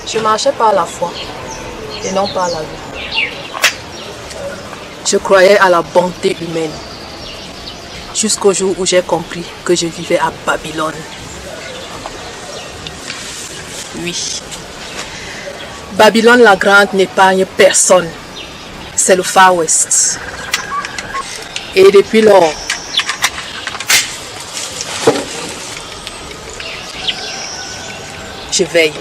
Je marchais par la foi et non par la vue. Je croyais à la bonté humaine jusqu'au jour où j'ai compris que je vivais à Babylone. Oui. Babylone la Grande n'épargne personne. C'est le Far West. Et depuis lors, je veille.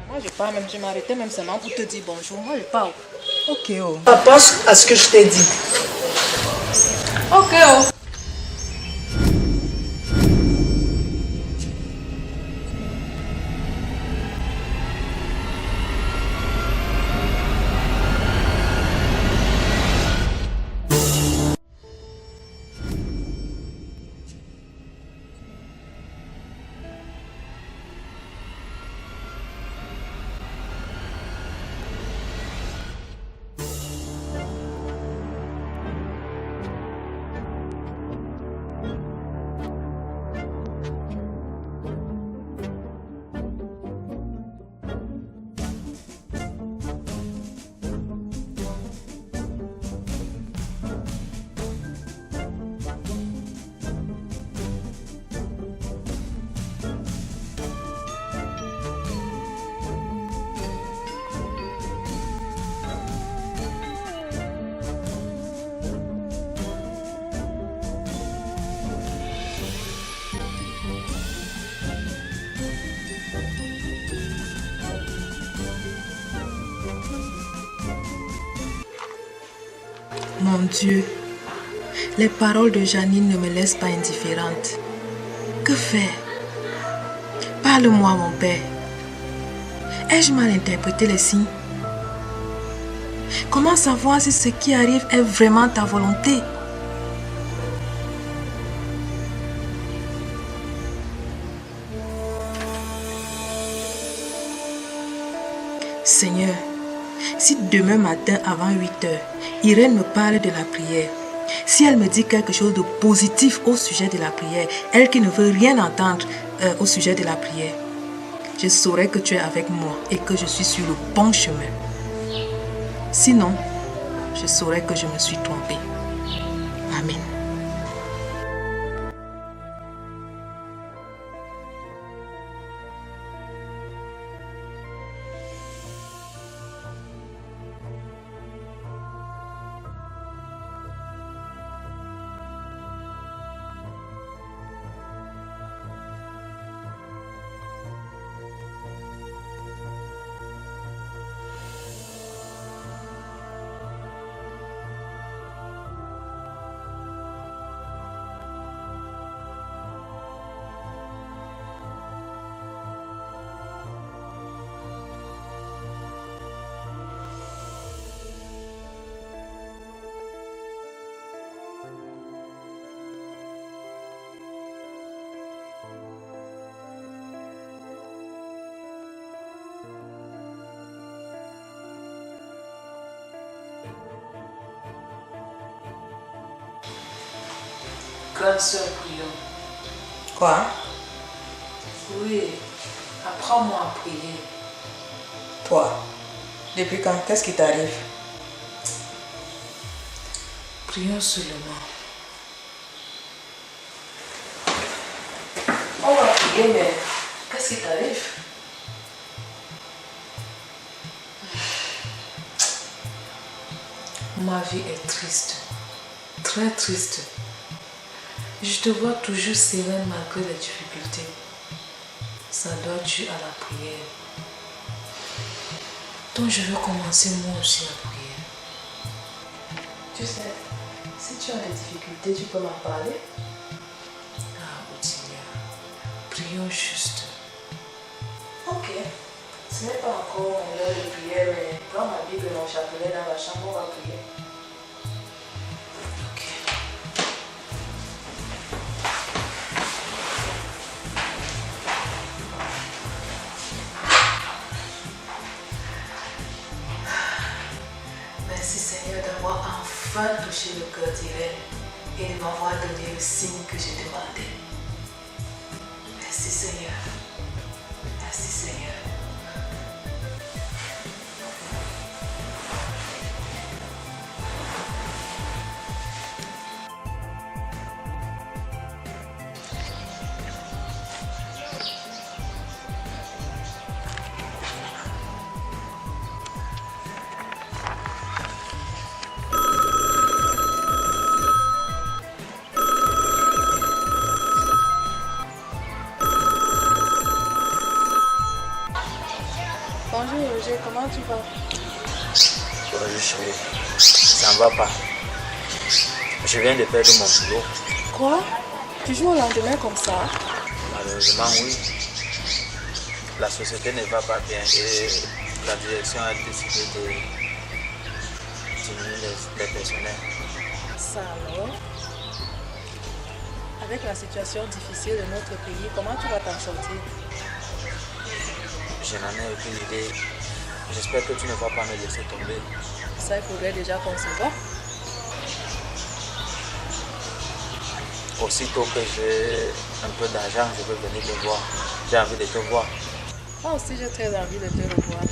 Moi je pars même, je m'arrêtais même seulement pour te dire bonjour. Moi je pars. Ok, oh. Pense à ce que je t'ai dit. Ok, oh. Mon Dieu, les paroles de Janine ne me laissent pas indifférente. Que faire? Parle-moi, mon père. Ai-je mal interprété les signes? Comment savoir si ce qui arrive est vraiment ta volonté? Seigneur, si demain matin avant 8 heures, Irène me parle de la prière, si elle me dit quelque chose de positif au sujet de la prière, elle qui ne veut rien entendre au sujet de la prière, je saurai que tu es avec moi et que je suis sur le bon chemin. Sinon, je saurai que je me suis trompée. Amen. Grande sœur, prions. Quoi? Oui, apprends-moi à prier. Toi? Depuis quand? Qu'est-ce qui t'arrive? Prions seulement. On va prier, mais qu'est-ce qui t'arrive? Ma vie est triste, très triste. Je te vois toujours sereine malgré les difficultés. Ça doit dû à la prière. Donc je veux commencer moi aussi à prier. Tu sais, si tu as des difficultés, tu peux m'en parler? Ah, Otilia, prions juste. Ok, ce n'est pas encore l'heure de prière, mais prends ma Bible et mon chapelet dans la chambre, on va prier. Merci Seigneur d'avoir enfin touché le cœur d'Irène et de m'avoir donné le signe que j'ai demandé. Merci Seigneur. Merci Seigneur. Bonjour Roger, comment tu vas? Bonjour chérie, ça ne va pas. Je viens de perdre mon boulot. Quoi? Tu joues au lendemain comme ça? Malheureusement, oui. La société ne va pas bien et la direction a décidé de diminuer les personnels. Ça alors? Avec la situation difficile de notre pays, comment tu vas t'en sortir? Je n'en ai aucune idée. J'espère que tu ne vas pas me laisser tomber. Ça, il faudrait déjà concevoir. Aussitôt que j'ai un peu d'argent, je peux venir te voir. J'ai envie de te voir. Moi aussi, j'ai très envie de te revoir.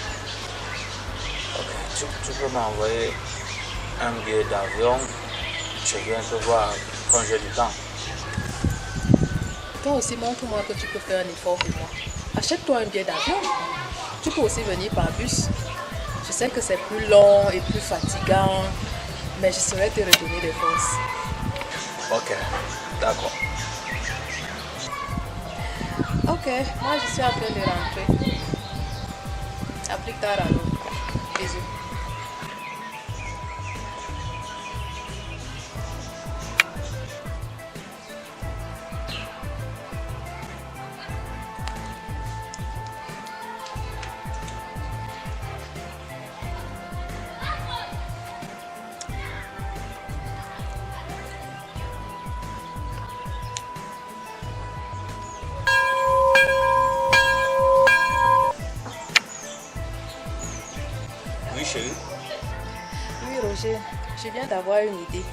Ok, tu peux m'envoyer un billet d'avion. Je viens te voir quand j'ai du temps. Toi aussi, montre-moi que tu peux faire un effort pour moi. Achète-toi un billet d'avion. Tu peux aussi venir par bus. Je sais que c'est plus long et plus fatigant, mais je saurais te redonner des forces. Ok, d'accord. Ok, moi je suis en train de rentrer. À plus tard alors. Bisous. Oui, chérie. Oui, Roger, je viens d'avoir une idée.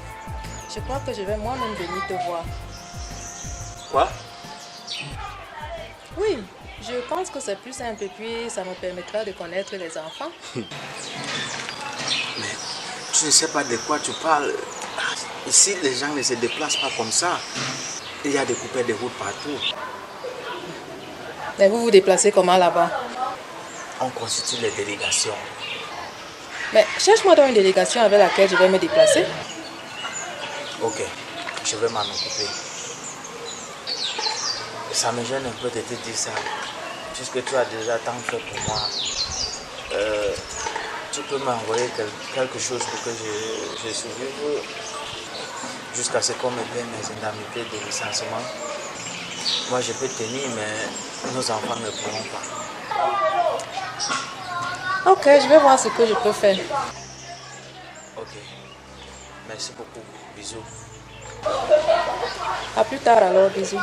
Je crois que je vais moi-même venir te voir. Quoi? Oui, je pense que c'est plus simple et puis ça me permettra de connaître les enfants. Mais tu ne sais pas de quoi tu parles. Ici, les gens ne se déplacent pas comme ça. Il y a des coupures de route partout. Mais vous vous déplacez comment là-bas? On constitue les délégations. Mais cherche-moi dans une délégation avec laquelle je vais me déplacer. Ok, je vais m'en occuper. Ça me gêne un peu de te dire ça. Puisque tu as déjà tant fait pour moi. Tu peux m'envoyer quelque chose pour que je survive jusqu'à ce qu'on me paie mes indemnités de licenciement. Moi, je peux tenir, mais nos enfants ne pourront pas. Ok, je vais voir ce que je peux faire. Ok. Merci beaucoup. Bisous. À plus tard alors, bisous.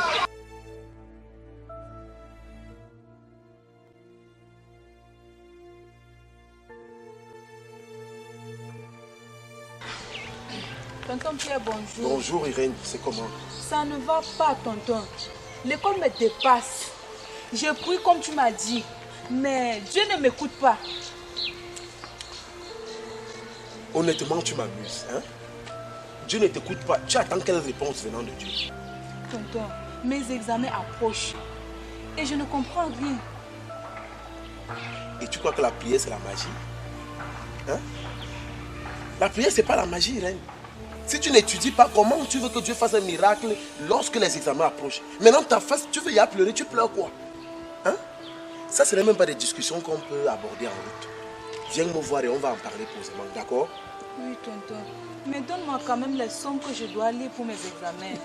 Tonton Pierre, bonjour. Bonjour Irène, c'est comment? Ça ne va pas, tonton. L'école me dépasse. Je prie comme tu m'as dit, mais Dieu ne m'écoute pas. Honnêtement, tu m'amuses. Hein? Dieu ne t'écoute pas. Tu attends quelle réponse venant de Dieu? Tonton, mes examens approchent et je ne comprends rien. Et tu crois que la prière, c'est la magie? Hein? La prière, c'est pas la magie, Irène. Si tu n'étudies pas, comment tu veux que Dieu fasse un miracle lorsque les examens approchent? Maintenant, ta face, tu veux y aller pleurer, tu pleures quoi? Hein? Ça, ce n'est même pas des discussions qu'on peut aborder en route. Viens me voir et on va en parler posément, d'accord? Oui, tonton. Mais donne-moi quand même les sommes que je dois lire pour mes examens.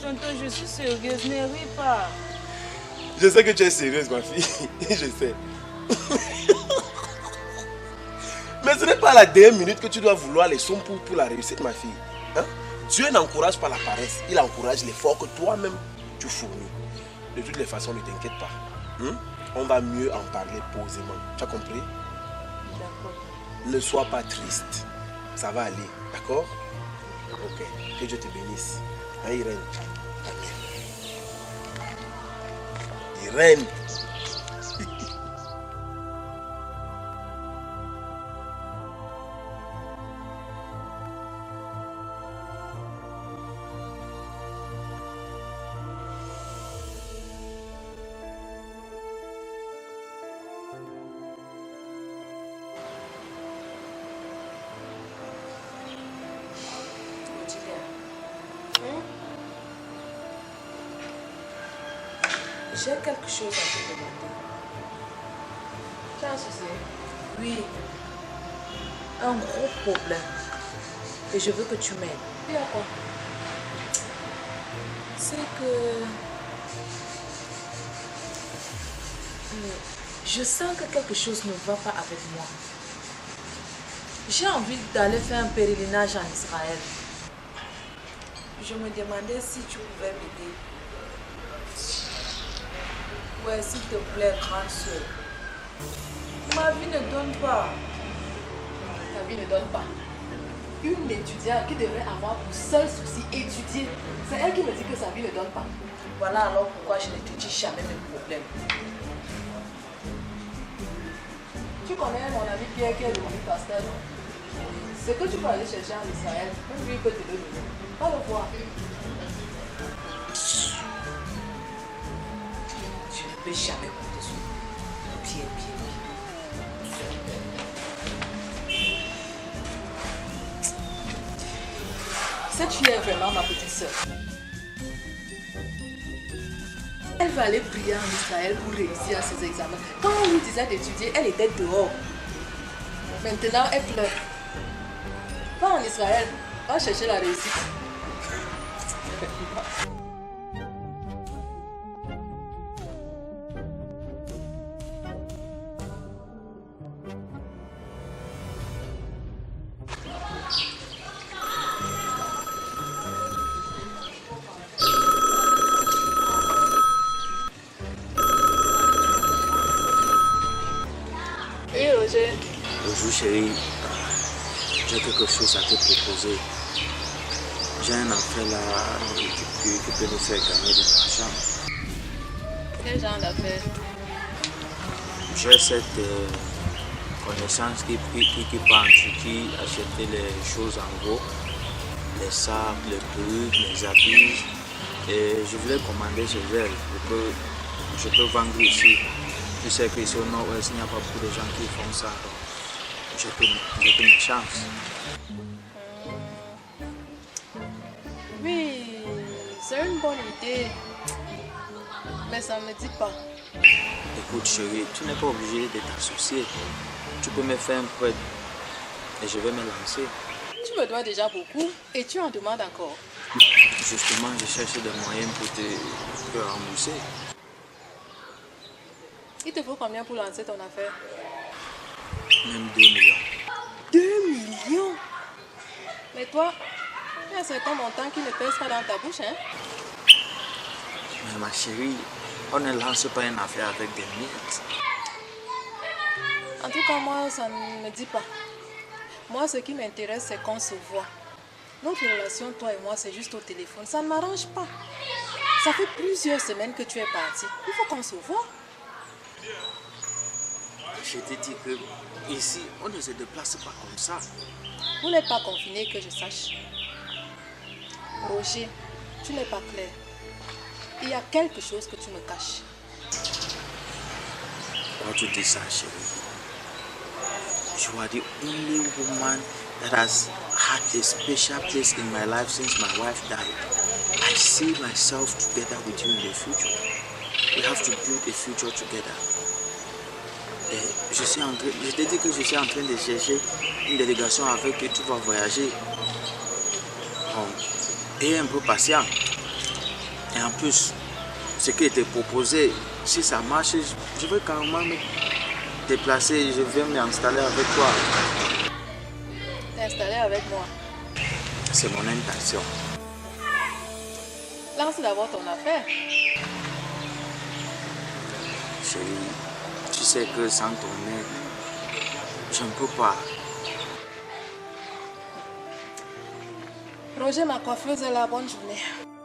Tonton, je suis sérieuse, ne ris pas. Je sais que tu es sérieuse, ma fille. Je sais. Mais ce n'est pas à la dernière minute que tu dois vouloir les sommes pour la réussite, ma fille. Hein? Dieu n'encourage pas la paresse. Il encourage l'effort que toi-même tu fournis. De toutes les façons, ne t'inquiète pas. Hein? On va mieux en parler posément. Tu as compris? D'accord. Ne sois pas triste. Ça va aller. D'accord? Ok, que Dieu te bénisse. Hein, Irène? Amen. Irène. J'ai quelque chose à te demander. Tu as un souci? Oui. Un gros problème. Et je veux que tu m'aides. Et à quoi? C'est que... je sens que quelque chose ne va pas avec moi. J'ai envie d'aller faire un pèlerinage en Israël. Je me demandais si tu pouvais m'aider. Ouais, s'il te plaît, grande soeur. Ma vie ne donne pas. Ta vie ne donne pas. Une étudiante qui devrait avoir pour seul souci étudier, c'est elle qui me dit que sa vie ne donne pas. Voilà alors pourquoi je ne te dis jamais mes problèmes. Tu connais mon ami Pierre qui est devenu pasteur, non? Ce que tu peux aller chercher en Israël, même lui peut te le donner. Va le voir. Je ne peux jamais compter sur Pierre. Cette fille est vraiment ma petite soeur. Elle va aller prier en Israël pour réussir à ses examens. Quand on lui disait d'étudier, elle était dehors. Maintenant, elle pleure. Va en Israël, va chercher la réussite. Oui, Roger. Bonjour chérie, j'ai quelque chose à te proposer. J'ai un affaire là qui peut nous faire gagner de l'argent. Quel genre d'affaire? J'ai cette connaissance qui part en Turquie acheter les choses en gros, les sacs, les perruques, les habits. Et je voulais commander chez elle. Je peux vendre ici. Tu sais qu'ici au Nord-Ouest, il n'y a pas beaucoup de gens qui font ça. J'ai pris une chance. Oui, c'est une bonne idée. Mais ça ne me dit pas. Écoute chérie, tu n'es pas obligé de t'associer. Tu peux me faire un prêt et je vais me lancer. Tu me dois déjà beaucoup et tu en demandes encore. Justement, je cherche des moyens pour te rembourser. Il te faut combien pour lancer ton affaire? Même 2 millions. 2 millions? Mais toi, il y a un certain montant qui ne pèse pas dans ta bouche, hein? Mais ma chérie, on ne lance pas une affaire avec des miettes. En tout cas, moi, ça ne me dit pas. Moi, ce qui m'intéresse, c'est qu'on se voit. Notre relation, toi et moi, c'est juste au téléphone. Ça ne m'arrange pas. Ça fait plusieurs semaines que tu es parti. Il faut qu'on se voit. Je te dis que ici, on ne se déplace pas comme ça. Vous n'êtes pas confiné, que je sache. Roger, tu n'es pas clair. Il y a quelque chose que tu me caches. Pourquoi tu dis ça, chérie? You are the only woman that has had a special place in my life since my wife died. I see myself together with you in the future. We have to build a future together. Et je te dis que je suis en train de chercher une délégation avec qui tu vas voyager. Bon, et un peu patient. Et en plus, ce qui était proposé, si ça marche, je vais carrément me déplacer, je vais m'installer avec toi. T'installer avec moi. C'est mon intention. Lance d'abord ton affaire. Chérie, tu sais que sans ton aide, je ne peux pas. Roger, ma coiffeuse est là, bonne journée.